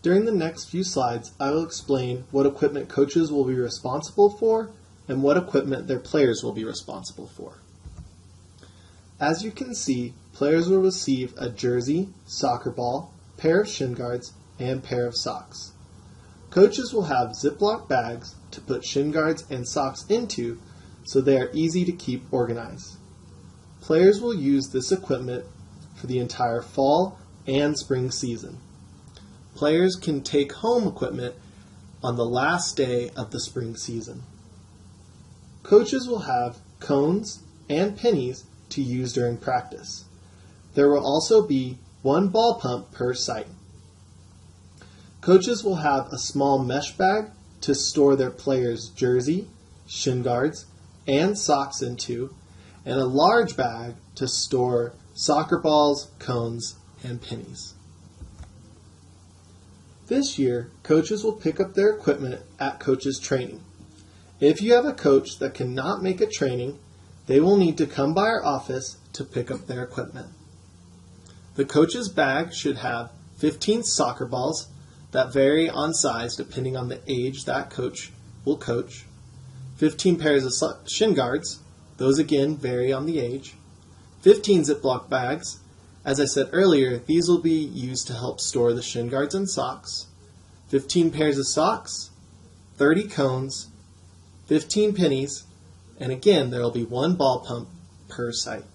During the next few slides, I will explain what equipment coaches will be responsible for and what equipment their players will be responsible for. As you can see, players will receive a jersey, soccer ball, pair of shin guards, and pair of socks. Coaches will have Ziploc bags to put shin guards and socks into so they are easy to keep organized. Players will use this equipment for the entire fall and spring season. Players can take home equipment on the last day of the spring season. Coaches will have cones and pennies to use during practice. There will also be one ball pump per site. Coaches will have a small mesh bag to store their players' jersey, shin guards, and socks into, and a large bag to store soccer balls, cones, and pennies. This year, coaches will pick up their equipment at coaches' training. If you have a coach that cannot make a training, they will need to come by our office to pick up their equipment. The coach's bag should have 15 soccer balls that vary on size depending on the age that coach will coach, 15 pairs of shin guards, those again vary on the age, 15 Ziploc bags. As I said earlier, these will be used to help store the shin guards and socks, 15 pairs of socks, 30 cones, 15 pennies, and again there will be one ball pump per site.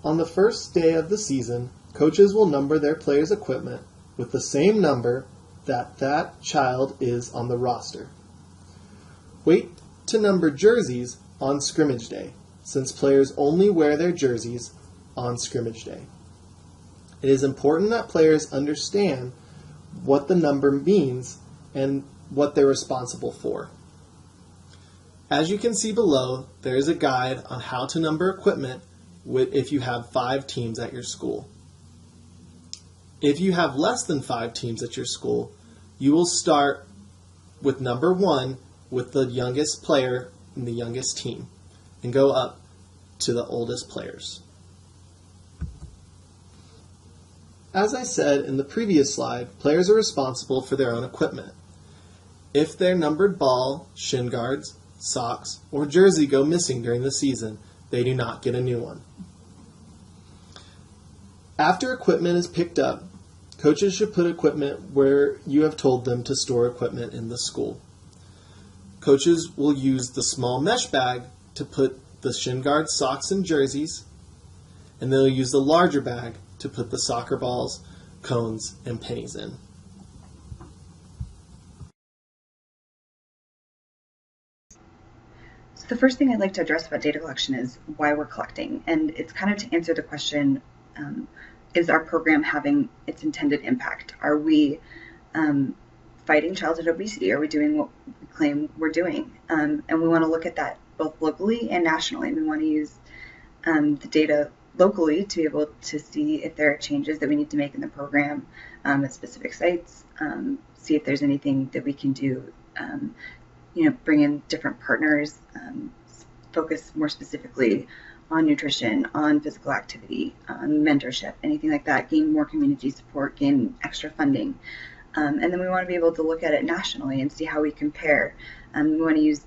On the first day of the season, coaches will number their players' equipment with the same number that child is on the roster. Wait to number jerseys on scrimmage day, since players only wear their jerseys on scrimmage day. It is important that players understand what the number means and what they're responsible for. As you can see below, there is a guide on how to number equipment if you have 5 teams at your school. If you have less than 5 teams at your school, you will start with number 1 with the youngest player in the youngest team and go up to the oldest players. As I said in the previous slide, players are responsible for their own equipment. If their numbered ball, shin guards, socks, or jersey go missing during the season, they do not get a new one. After equipment is picked up, coaches should put equipment where you have told them to store equipment in the school. Coaches will use the small mesh bag to put the shin guards, socks, and jerseys, and they'll use the larger bag to put the soccer balls, cones, and pennies in. So the first thing I'd like to address about data collection is why we're collecting, and it's kind of to answer the question, is our program having its intended impact? Are we fighting childhood obesity? Are we doing what we claim we're doing? And we want to look at that both locally and nationally. We want to use the data locally to be able to see if there are changes that we need to make in the program at specific sites, see if there's anything that we can do, bring in different partners, focus more specifically on nutrition, on physical activity, on mentorship, anything like that, gain more community support, gain extra funding. And then we want to be able to look at it nationally and see how we compare. We want to use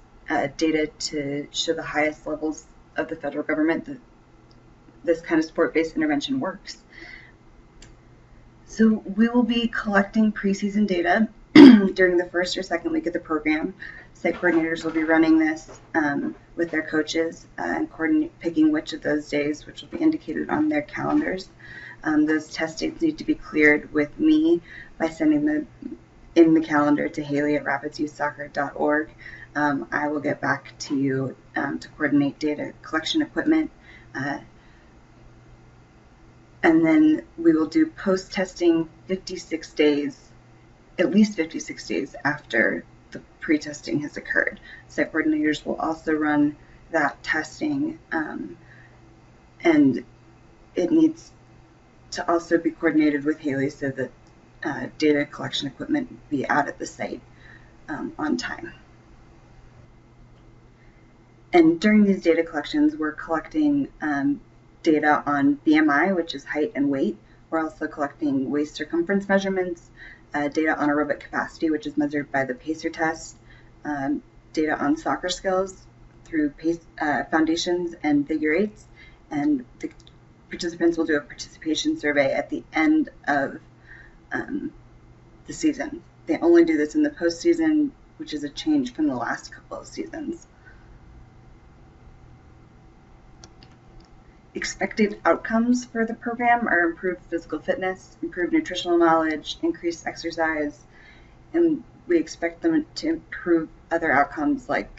data to show the highest levels of the federal government that this kind of sport-based intervention works. So we will be collecting preseason data during the first or second week of the program. Site coordinators will be running this with their coaches and picking which of those days, which will be indicated on their calendars. Those test dates need to be cleared with me by sending them in the calendar to Haley@rapidsyouthsoccer.org. I will get back to you to coordinate data collection equipment. And then we will do post-testing 56 days, at least 56 days after the pre-testing has occurred. Site coordinators will also run that testing, and it needs to also be coordinated with Haley so that data collection equipment be out at the site on time. And during these data collections, we're collecting data on BMI, which is height and weight. We're also collecting waist circumference measurements, data on aerobic capacity, which is measured by the PACER test, data on soccer skills through foundations and figure eights, and the participants will do a participation survey at the end of the season. They only do this in the postseason, which is a change from the last couple of seasons. Expected outcomes for the program are improved physical fitness, improved nutritional knowledge, increased exercise, and we expect them to improve other outcomes like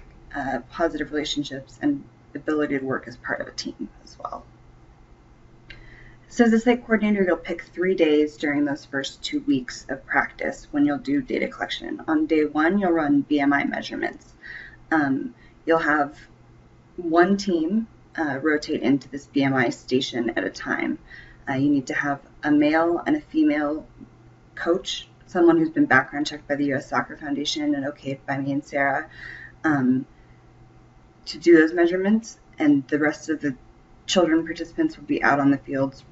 positive relationships and ability to work as part of a team as well. So as a site coordinator, you'll pick 3 days during those first 2 weeks of practice when you'll do data collection. On day 1, you'll run BMI measurements. You'll have one team rotate into this BMI station at a time. You need to have a male and a female coach, someone who's been background checked by the U.S. Soccer Foundation and okayed by me and Sarah, to do those measurements, and the rest of the children participants will be out on the fields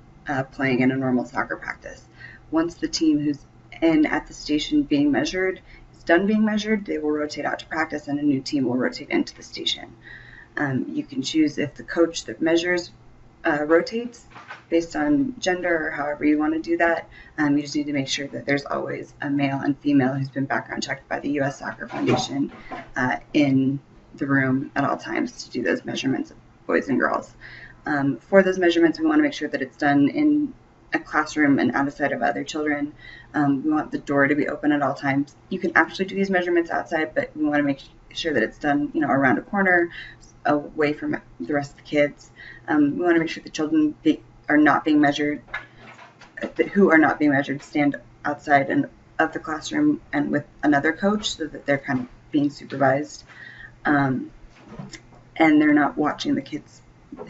playing in a normal soccer practice. Once the team who's in at the station being measured is done being measured, they will rotate out to practice and a new team will rotate into the station. You can choose if the coach that measures rotates based on gender or however you want to do that. You just need to make sure that there's always a male and female who's been background checked by the U.S. Soccer Foundation in the room at all times to do those measurements of boys and girls. For those measurements, we want to make sure that it's done in a classroom and out of sight of other children. We want the door to be open at all times. You can actually do these measurements outside, but we want to make sure that it's done, around a corner, away from the rest of the kids. We want to make sure the children are not being measured, who are not being measured, stand outside of the classroom and with another coach so that they're kind of being supervised. And they're not watching the kids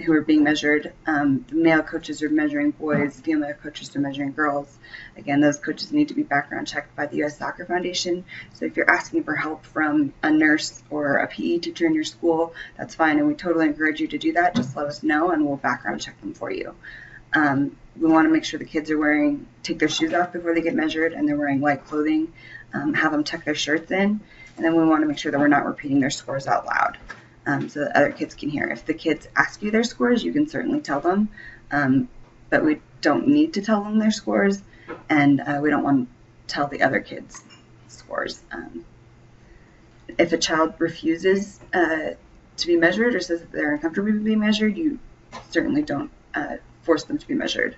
who are being measured. The male coaches are measuring boys, female coaches are measuring girls. Again, those coaches need to be background checked by the U.S. Soccer Foundation. So if you're asking for help from a nurse or a PE teacher in your school, that's fine, and we totally encourage you to do that. Just let us know and we'll background check them for you. We want to make sure the kids are take their shoes off before they get measured, and they're wearing light clothing. Have them tuck their shirts in, and then we want to make sure that we're not repeating their scores out loud. So that other kids can hear. If the kids ask you their scores, you can certainly tell them, but we don't need to tell them their scores, and we don't want to tell the other kids' scores. If a child refuses to be measured or says that they're uncomfortable with being measured, you certainly don't force them to be measured.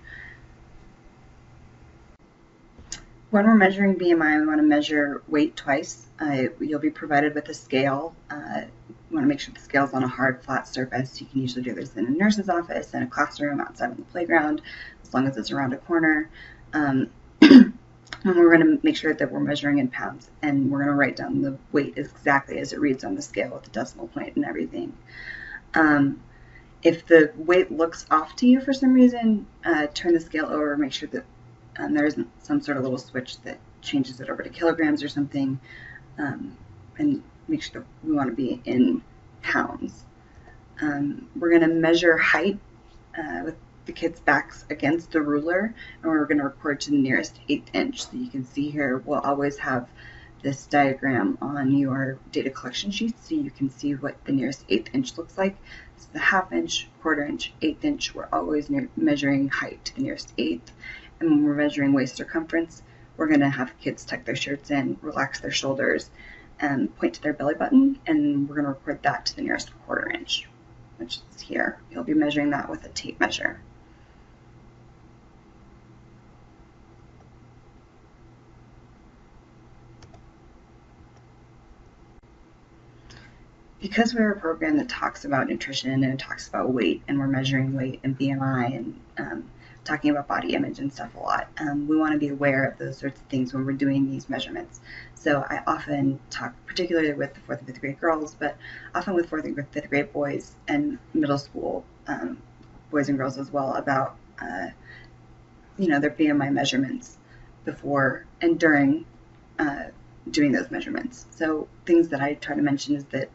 When we're measuring BMI, we want to measure weight twice. You'll be provided with a scale. You want to make sure the scale's on a hard, flat surface. You can usually do this in a nurse's office, in a classroom, outside on the playground, as long as it's around a corner. And we're going to make sure that we're measuring in pounds, and we're going to write down the weight exactly as it reads on the scale with the decimal point and everything. If the weight looks off to you for some reason, turn the scale over, make sure that there isn't some sort of little switch that changes it over to kilograms or something, and make sure that we want to be in pounds. We're going to measure height with the kids' backs against the ruler, and we're going to record to the nearest 1/8 inch. So you can see here, we'll always have this diagram on your data collection sheet so you can see what the nearest 1/8 inch looks like. It's the 1/2 inch, 1/4 inch, 1/8 inch. We're always measuring height to the nearest 1/8. And when we're measuring waist circumference, we're going to have kids tuck their shirts in, relax their shoulders, and point to their belly button, and we're going to record that to the nearest 1/4 inch, which is here. You'll be measuring that with a tape measure. Because we're a program that talks about nutrition and talks about weight, and we're measuring weight and BMI and talking about body image and stuff a lot, we want to be aware of those sorts of things when we're doing these measurements. So I often talk, particularly with the 4th and 5th grade girls, but often with 4th and 5th grade boys and middle school boys and girls as well, about their BMI measurements before and during doing those measurements. So things that I try to mention is that,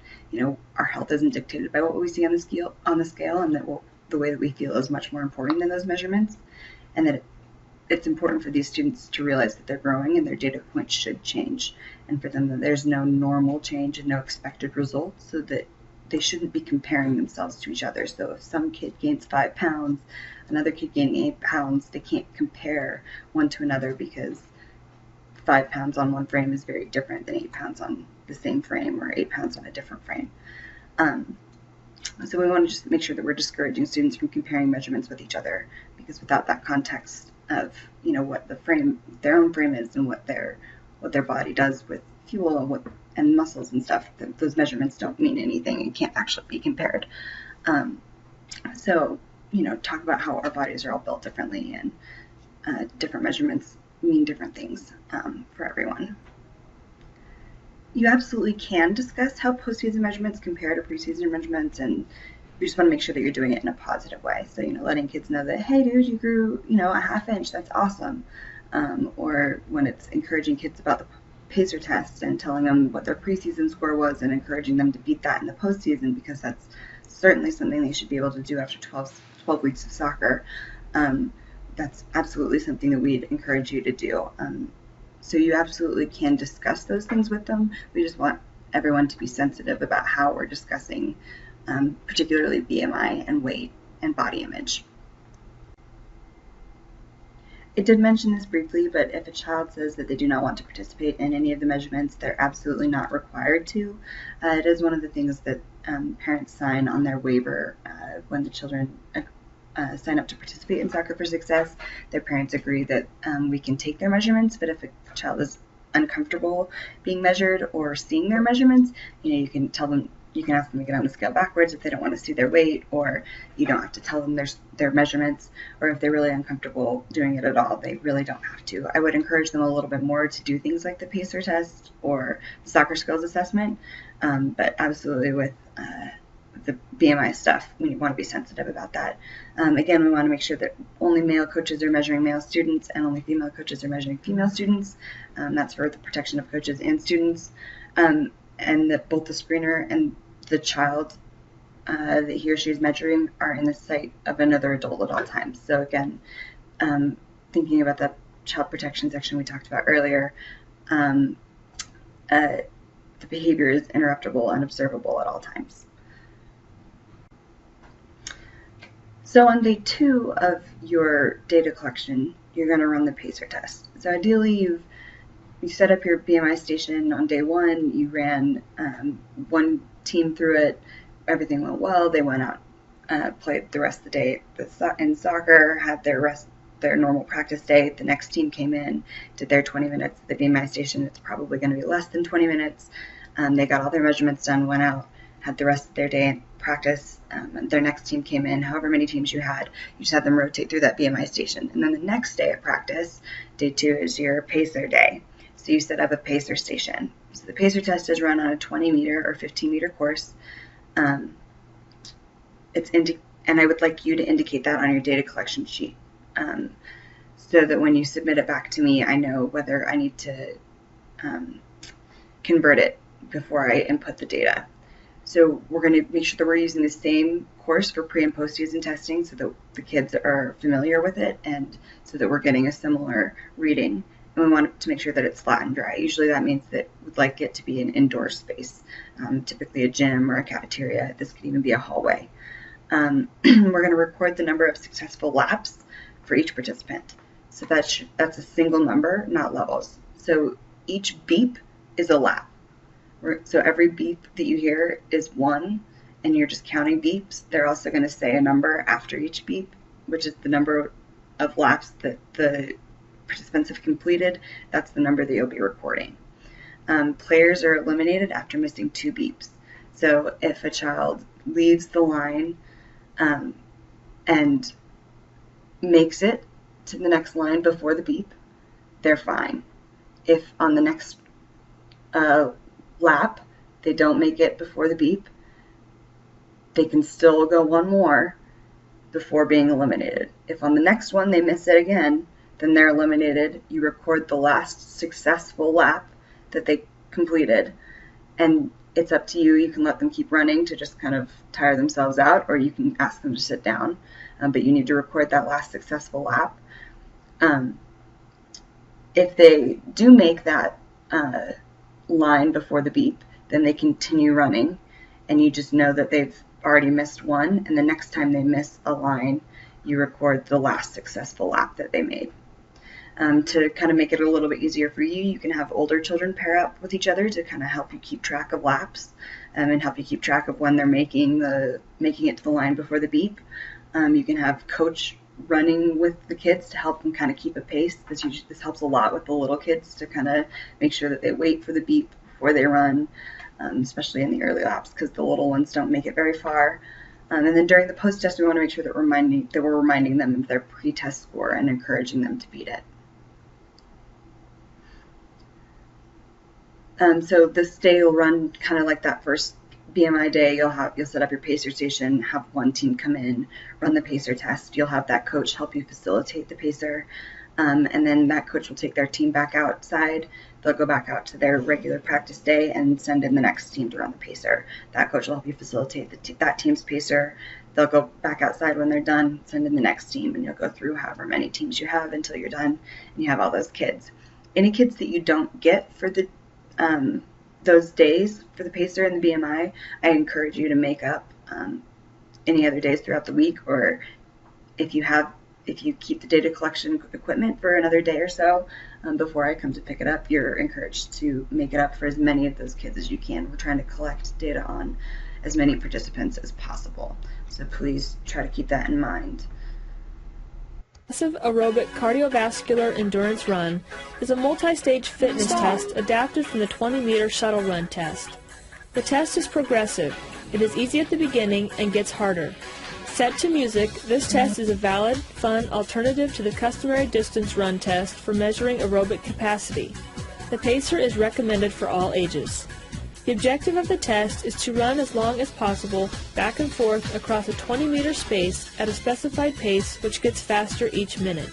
our health isn't dictated by what we see on the scale, and that the way that we feel is much more important than those measurements, and that it's important for these students to realize that they're growing and their data points should change, and for them that there's no normal change and no expected results, so that they shouldn't be comparing themselves to each other. So if some kid gains 5 pounds, another kid gaining 8 pounds, they can't compare one to another, because 5 pounds on one frame is very different than 8 pounds on the same frame, or 8 pounds on a different frame. So we want to just make sure that we're discouraging students from comparing measurements with each other, because without that context of what their own frame is, and what their body does with fuel and muscles and stuff, those measurements don't mean anything and can't actually be compared. So talk about how our bodies are all built differently, and different measurements mean different things for everyone. You absolutely can discuss how postseason measurements compare to preseason measurements, and we just want to make sure that you're doing it in a positive way. So, letting kids know that, hey, dude, you grew, a half inch. That's awesome. Or when it's encouraging kids about the pacer test and telling them what their preseason score was and encouraging them to beat that in the postseason, because that's certainly something they should be able to do after 12 weeks of soccer. That's absolutely something that we'd encourage you to do. So you absolutely can discuss those things with them. We just want everyone to be sensitive about how we're discussing, particularly BMI and weight and body image. I did mention this briefly, but if a child says that they do not want to participate in any of the measurements, they're absolutely not required to. It is one of the things that parents sign on their waiver when the children sign up to participate in Soccer for Success. Their parents agree that we can take their measurements, but if a child is uncomfortable being measured or seeing their measurements, you can tell them, you can ask them to get on the scale backwards if they don't want to see their weight, or you don't have to tell them their measurements, or if they're really uncomfortable doing it at all, they really don't have to. I would encourage them a little bit more to do things like the pacer test or the soccer skills assessment, but absolutely with the BMI stuff, we want to be sensitive about that. Again, we want to make sure that only male coaches are measuring male students and only female coaches are measuring female students. That's for the protection of coaches and students, and that both the screener and the child that he or she is measuring are in the sight of another adult at all times. So again, thinking about that child protection section we talked about earlier, the behavior is interruptible and observable at all times. So on day 2 of your data collection, you're going to run the pacer test. So ideally, you set up your BMI station on day 1. You ran one team through it. Everything went well. They went out, played the rest of the day in soccer, had their normal practice day. The next team came in, did their 20 minutes at the BMI station. It's probably going to be less than 20 minutes. They got all their measurements done, went out, had the rest of their day in practice. Their next team came in. However many teams you just had them rotate through that BMI station. And then the next day of practice, day 2, is your pacer day. So you set up a pacer station. So the pacer test is run on a 20-meter or 15-meter course. And I would like you to indicate that on your data collection sheet, so that when you submit it back to me, I know whether I need to convert it before I input the data. So we're going to make sure that we're using the same course for pre- and post-season testing, so that the kids are familiar with it, and so that we're getting a similar reading. And we want to make sure that it's flat and dry. Usually that means that we'd like it to be an indoor space, typically a gym or a cafeteria. This could even be a hallway. We're going to record the number of successful laps for each participant. So that's a single number, not levels. So each beep is a lap. So every beep that you hear is 1, and you're just counting beeps. They're also going to say a number after each beep, which is the number of laps that the participants have completed. That's the number that you'll be recording. Players are eliminated after missing 2 beeps. So if a child leaves the line and makes it to the next line before the beep, they're fine. If on the next lap they don't make it before the beep, they can still go one more before being eliminated. If on the next one they miss it again, then they're eliminated. You record the last successful lap that they completed, and it's up to you. You can let them keep running to just kind of tire themselves out, or you can ask them to sit down, but you need to record that last successful lap. If they do make that line before the beep, then they continue running, and you just know that they've already missed one, and the next time they miss a line, you record the last successful lap that they made. To kind of make it a little bit easier for you, you can have older children pair up with each other to kind of help you keep track of laps, and help you keep track of when they're making it to the line before the beep. You can have coach running with the kids to help them kind of keep a pace. This helps a lot with the little kids to kind of make sure that they wait for the beep before they run, especially in the early laps, because the little ones don't make it very far. And then during the post-test, we want to make sure that we're reminding them of their pre-test score and encouraging them to beat it. So this day will run kind of like that first BMI day. You'll set up your pacer station, have one team come in, run the pacer test. You'll have that coach help you facilitate the pacer, and then that coach will take their team back outside. They'll go back out to their regular practice day and send in the next team to run the pacer. That coach will help you facilitate that team's pacer. They'll go back outside when they're done, send in the next team, and you'll go through however many teams you have until you're done, and you have all those kids. Any kids that you don't get for those days for the pacer and the BMI, I encourage you to make up any other days throughout the week, or if you keep the data collection equipment for another day or so before I come to pick it up, you're encouraged to make it up for as many of those kids as you can. We're trying to collect data on as many participants as possible, so please try to keep that in mind. Massive aerobic cardiovascular endurance run is a multi-stage fitness test adapted from the 20-meter shuttle run test. The test is progressive. It is easy at the beginning and gets harder. Set to music, this test is a valid, fun alternative to the customary distance run test for measuring aerobic capacity. The pacer is recommended for all ages. The objective of the test is to run as long as possible back and forth across a 20-meter space at a specified pace, which gets faster each minute.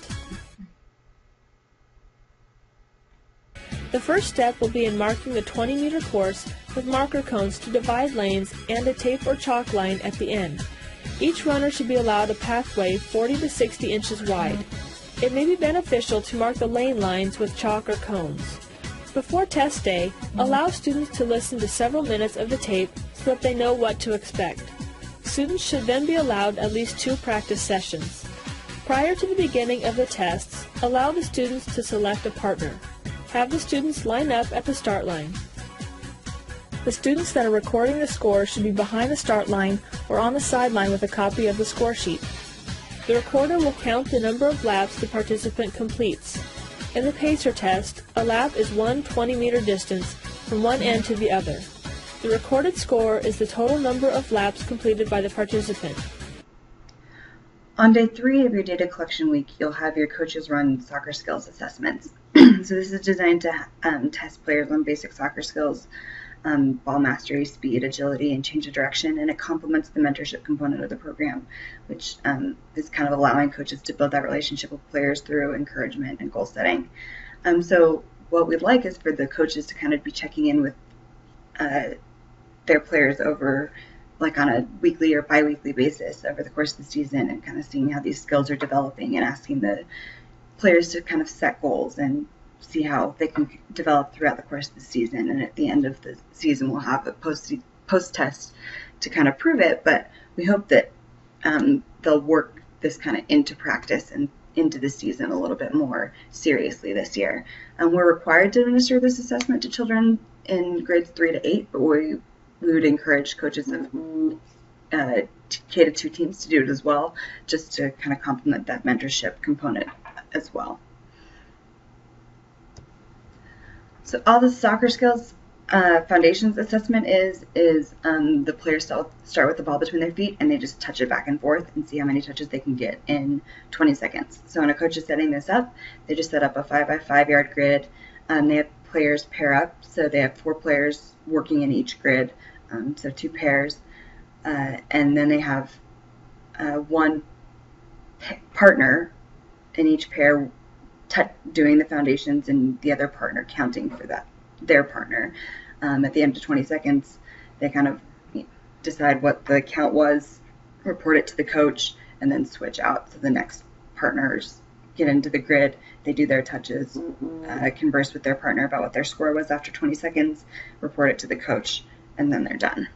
The first step will be in marking the 20-meter course with marker cones to divide lanes and a tape or chalk line at the end. Each runner should be allowed a pathway 40 to 60 inches wide. It may be beneficial to mark the lane lines with chalk or cones. Before test day, allow students to listen to several minutes of the tape so that they know what to expect. Students should then be allowed at least 2 practice sessions. Prior to the beginning of the tests, allow the students to select a partner. Have the students line up at the start line. The students that are recording the score should be behind the start line or on the sideline with a copy of the score sheet. The recorder will count the number of laps the participant completes. In the pacer test, a lap is one 20-meter distance from one end to the other. The recorded score is the total number of laps completed by the participant. On day 3 of your data collection week, you'll have your coaches run soccer skills assessments. So this is designed to test players on basic soccer skills, ball mastery, speed, agility, and change of direction, and it complements the mentorship component of the program, which is kind of allowing coaches to build that relationship with players through encouragement and goal setting. So what we'd like is for the coaches to kind of be checking in with their players over, like on a weekly or bi-weekly basis over the course of the season, and kind of seeing how these skills are developing and asking the players to kind of set goals and see how they can develop throughout the course of the season. And at the end of the season, we'll have a post-test to kind of prove it, but we hope that they'll work this kind of into practice and into the season a little bit more seriously this year. And we're required to administer this assessment to children in grades 3 to 8, but we would encourage coaches of K to 2 teams to do it as well, just to kind of complement that mentorship component as well. So all the soccer skills foundations assessment is the players start with the ball between their feet, and they just touch it back and forth and see how many touches they can get in 20 seconds. So when a coach is setting this up, they just set up a 5x5 yard grid. They have players pair up, so they have 4 players working in each grid, so 2 pairs, and then they have one partner in each pair doing the foundations and the other partner counting for that their partner. At the end of 20 seconds, they kind of decide what the count was, report it to the coach, and then switch out. So the next partners get into the grid, they do their touches, converse with their partner about what their score was after 20 seconds, report it to the coach, and then they're done.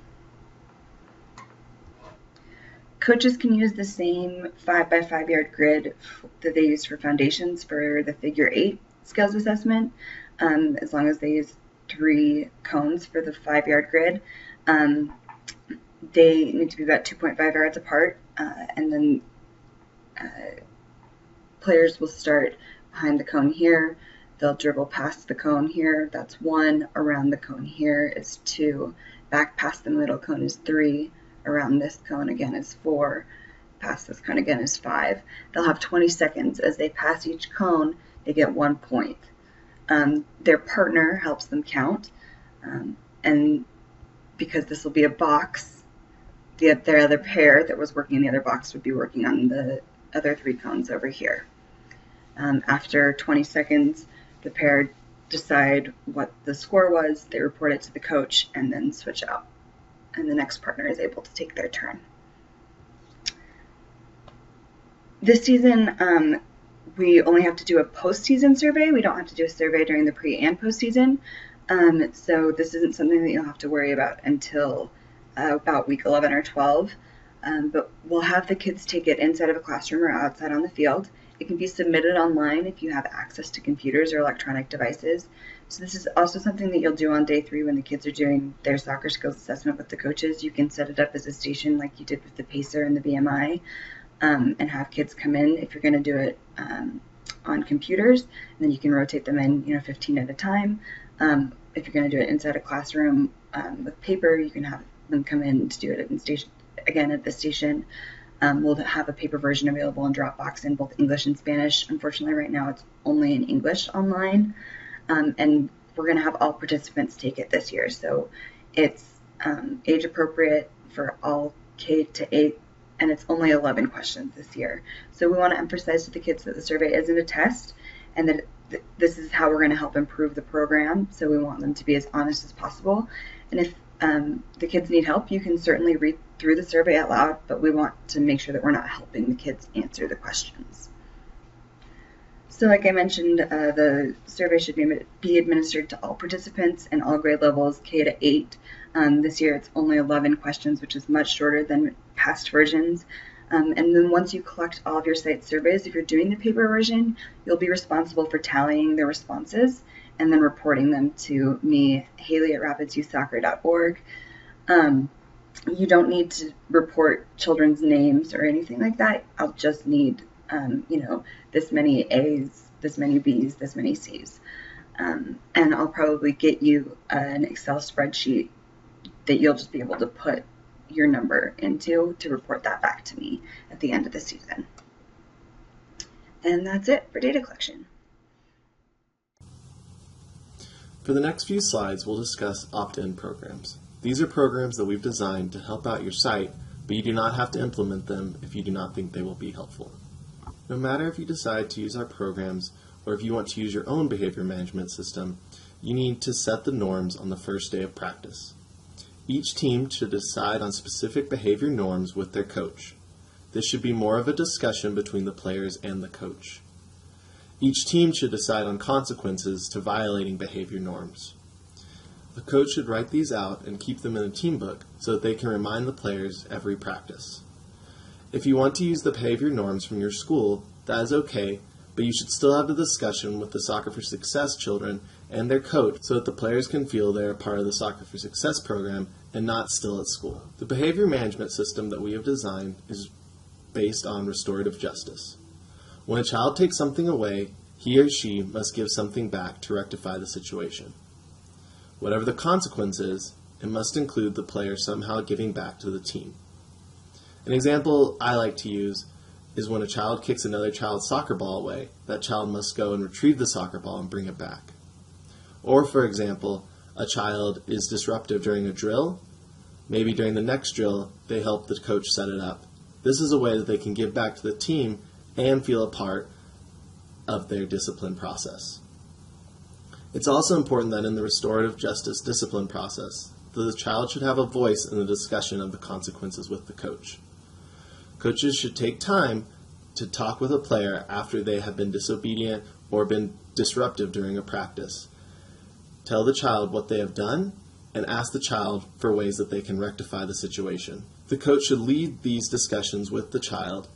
Coaches can use the same 5x5 yard grid that they use for foundations for the figure 8 skills assessment, as long as they use 3 cones for the 5-yard grid. They need to be about 2.5 yards apart, and then players will start behind the cone here. They'll dribble past the cone here. That's 1. Around the cone here is 2. Back past the middle cone is 3. Around this cone again is 4. Past this cone again is 5. They'll have 20 seconds. As they pass each cone, they get 1 point. Their partner helps them count, and because this will be a box, their other pair that was working in the other box would be working on the other 3 cones over here. After 20 seconds, the pair decide what the score was, they report it to the coach, and then switch out. And the next partner is able to take their turn. This season, we only have to do a postseason survey. We don't have to do a survey during the pre and postseason. So this isn't something that you'll have to worry about until about week 11 or 12. But we'll have the kids take it inside of a classroom or outside on the field. It can be submitted online if you have access to computers or electronic devices. So this is also something that you'll do on day 3 when the kids are doing their soccer skills assessment with the coaches. You can set it up as a station like you did with the PACER and the BMI, and have kids come in if you're going to do it on computers. And then you can rotate them in, 15 at a time. If you're going to do it inside a classroom with paper, you can have them come in to do it at the station. We'll have a paper version available in Dropbox in both English and Spanish. Unfortunately, right now it's only in English online. And we're going to have all participants take it this year. So it's age appropriate for all K to 8, and it's only 11 questions this year. So we want to emphasize to the kids that the survey isn't a test, and that this is how we're going to help improve the program. So we want them to be as honest as possible. And if the kids need help, you can certainly read through the survey out loud, but we want to make sure that we're not helping the kids answer the questions. So like I mentioned, the survey should be administered to all participants in all grade levels, K to 8. This year it's only 11 questions, which is much shorter than past versions. And then once you collect all of your site surveys, if you're doing the paper version, you'll be responsible for tallying the responses and then reporting them to me, Haley at rapidsyouthsoccer.org. You don't need to report children's names or anything like that. I'll just need, this many A's, this many B's, this many C's. And I'll probably get you an Excel spreadsheet that you'll just be able to put your number into to report that back to me at the end of the season. And that's it for data collection. For the next few slides, we'll discuss opt-in programs. These are programs that we've designed to help out your site, but you do not have to implement them if you do not think they will be helpful. No matter if you decide to use our programs or if you want to use your own behavior management system, you need to set the norms on the first day of practice. Each team should decide on specific behavior norms with their coach. This should be more of a discussion between the players and the coach. Each team should decide on consequences to violating behavior norms. The coach should write these out and keep them in a team book so that they can remind the players every practice. If you want to use the behavior norms from your school, that is okay, but you should still have the discussion with the Soccer for Success children and their coach so that the players can feel they are part of the Soccer for Success program and not still at school. The behavior management system that we have designed is based on restorative justice. When a child takes something away, he or she must give something back to rectify the situation. Whatever the consequence is, it must include the player somehow giving back to the team. An example I like to use is when a child kicks another child's soccer ball away, that child must go and retrieve the soccer ball and bring it back. Or, for example, a child is disruptive during a drill. Maybe during the next drill, they help the coach set it up. This is a way that they can give back to the team and feel a part of their discipline process. It's also important that in the restorative justice discipline process, the child should have a voice in the discussion of the consequences with the coach. Coaches should take time to talk with a player after they have been disobedient or been disruptive during a practice. Tell the child what they have done and ask the child for ways that they can rectify the situation. The coach should lead these discussions with the child,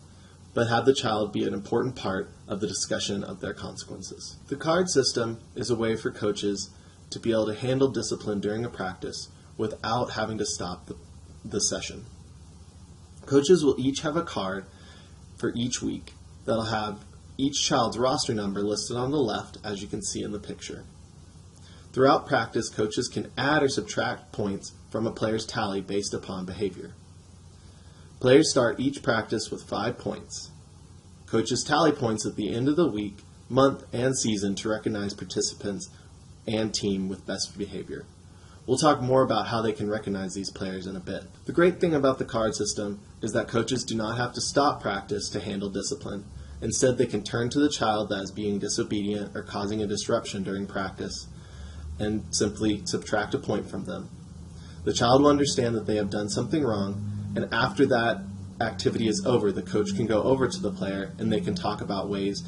but have the child be an important part of the discussion of their consequences. The card system is a way for coaches to be able to handle discipline during a practice without having to stop the session. Coaches will each have a card for each week that'll have each child's roster number listed on the left, as you can see in the picture. Throughout practice, coaches can add or subtract points from a player's tally based upon behavior. Players start each practice with 5 points. Coaches tally points at the end of the week, month, and season to recognize participants and team with best behavior. We'll talk more about how they can recognize these players in a bit. The great thing about the card system is that coaches do not have to stop practice to handle discipline. Instead, they can turn to the child that is being disobedient or causing a disruption during practice and simply subtract a point from them. The child will understand that they have done something wrong, and after that activity is over, the coach can go over to the player and they can talk about ways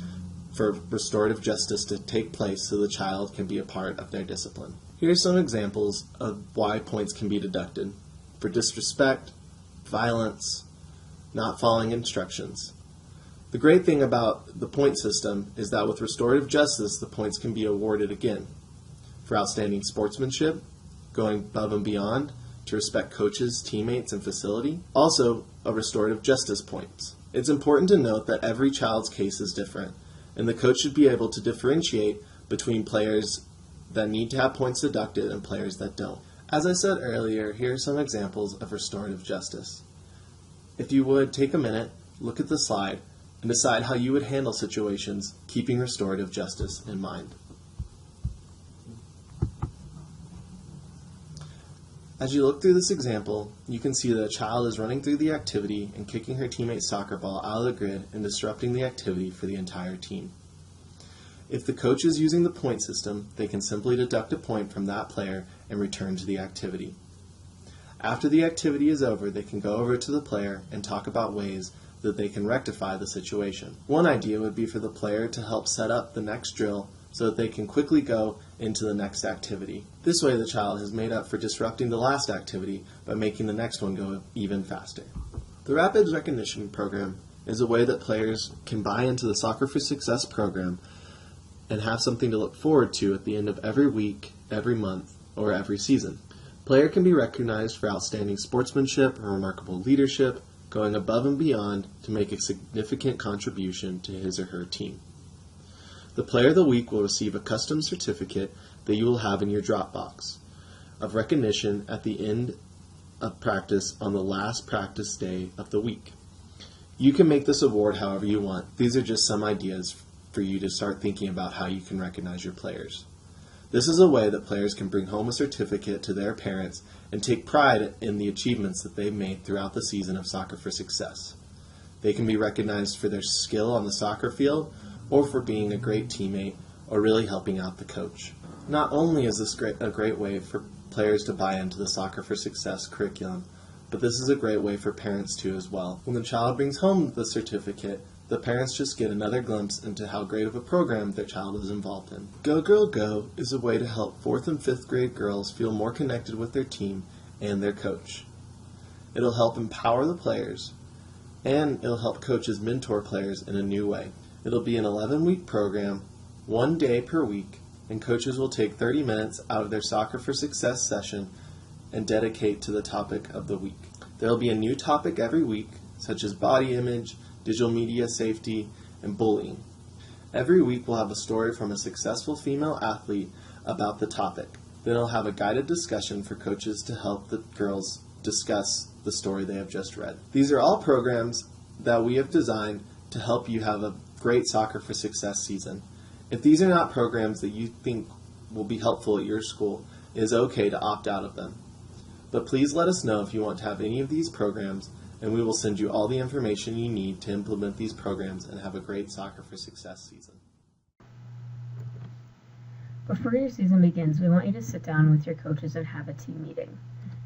for restorative justice to take place so the child can be a part of their discipline. Here are some examples of why points can be deducted: for disrespect, violence, not following instructions. The great thing about the point system is that with restorative justice, the points can be awarded again for outstanding sportsmanship, going above and beyond to respect coaches, teammates, and facility. Also, a restorative justice points. It's important to note that every child's case is different, and the coach should be able to differentiate between players that need to have points deducted and players that don't. As I said earlier, here are some examples of restorative justice. If you would, take a minute, look at the slide, and decide how you would handle situations keeping restorative justice in mind. As you look through this example, you can see that a child is running through the activity and kicking her teammate's soccer ball out of the grid and disrupting the activity for the entire team. If the coach is using the point system, they can simply deduct a point from that player and return to the activity. After the activity is over, they can go over to the player and talk about ways that they can rectify the situation. One idea would be for the player to help set up the next drill so that they can quickly go into the next activity. This way the child has made up for disrupting the last activity by making the next one go even faster. The Rapid Recognition Program is a way that players can buy into the Soccer for Success program and have something to look forward to at the end of every week, every month, or every season. Player can be recognized for outstanding sportsmanship or remarkable leadership, going above and beyond to make a significant contribution to his or her team. The Player of the Week will receive a custom certificate that you will have in your Dropbox of recognition at the end of practice on the last practice day of the week. You can make this award however you want. These are just some ideas for you to start thinking about how you can recognize your players. This is a way that players can bring home a certificate to their parents and take pride in the achievements that they've made throughout the season of Soccer for Success. They can be recognized for their skill on the soccer field or for being a great teammate or really helping out the coach. Not only is this a great way for players to buy into the Soccer for Success curriculum, but this is a great way for parents too as well. When the child brings home the certificate, the parents just get another glimpse into how great of a program their child is involved in. Go Girl Go is a way to help 4th and 5th grade girls feel more connected with their team and their coach. It'll help empower the players, and it'll help coaches mentor players in a new way. It'll be an 11-week program, 1 day per week, and coaches will take 30 minutes out of their Soccer for Success session and dedicate to the topic of the week. There will be a new topic every week, such as body image, digital media safety, and bullying. Every week we'll have a story from a successful female athlete about the topic. Then I'll have a guided discussion for coaches to help the girls discuss the story they have just read. These are all programs that we have designed to help you have a great Soccer for Success season. If these are not programs that you think will be helpful at your school, it is okay to opt out of them. But please let us know if you want to have any of these programs, and we will send you all the information you need to implement these programs and have a great Soccer for Success season. Before your season begins, we want you to sit down with your coaches and have a team meeting.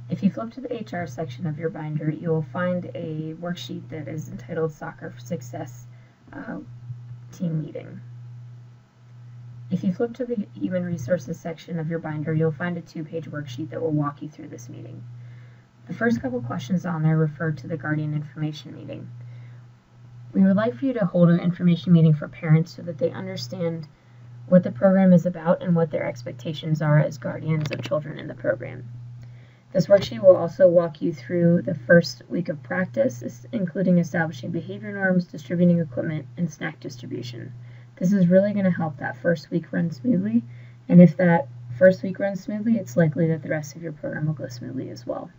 If you flip to the HR section of your binder, you will find a worksheet that is entitled Soccer for Success Team Meeting. If you flip to the Human Resources section of your binder, you'll find a 2-page worksheet that will walk you through this meeting. The first couple questions on there refer to the Guardian Information Meeting. We would like for you to hold an information meeting for parents so that they understand what the program is about and what their expectations are as guardians of children in the program. This worksheet will also walk you through the first week of practice, including establishing behavior norms, distributing equipment, and snack distribution. This is really going to help that first week run smoothly, and if that first week runs smoothly, it's likely that the rest of your program will go smoothly as well.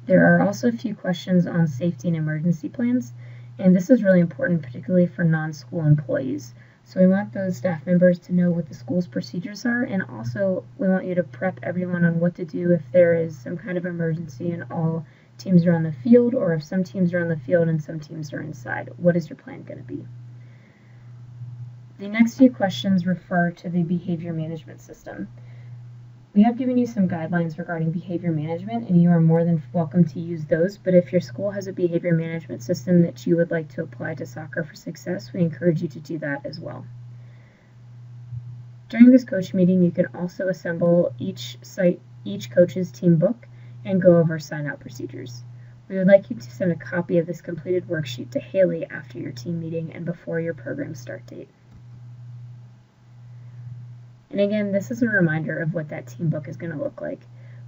There are also a few questions on safety and emergency plans, and this is really important, particularly for non-school employees. So we want those staff members to know what the school's procedures are, and also we want you to prep everyone on what to do if there is some kind of emergency and all teams are on the field, or if some teams are on the field and some teams are inside. What is your plan going to be? The next few questions refer to the behavior management system. We have given you some guidelines regarding behavior management, and you are more than welcome to use those, but if your school has a behavior management system that you would like to apply to Soccer for Success, we encourage you to do that as well. During this coach meeting, you can also assemble each coach's team book and go over sign-out procedures. We would like you to send a copy of this completed worksheet to Haley after your team meeting and before your program start date. And again, this is a reminder of what that team book is going to look like.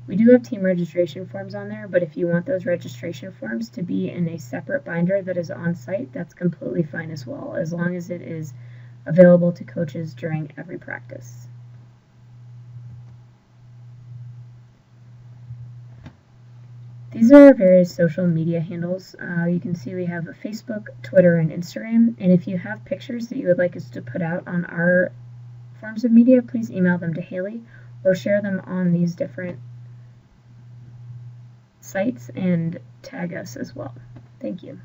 We do have team registration forms on there, but if you want those registration forms to be in a separate binder that is on site, that's completely fine as well, as long as it is available to coaches during every practice. These are our various social media handles. You can see we have a Facebook, Twitter, and Instagram, and if you have pictures that you would like us to put out on our forms of media, please email them to Haley or share them on these different sites and tag us as well. Thank you.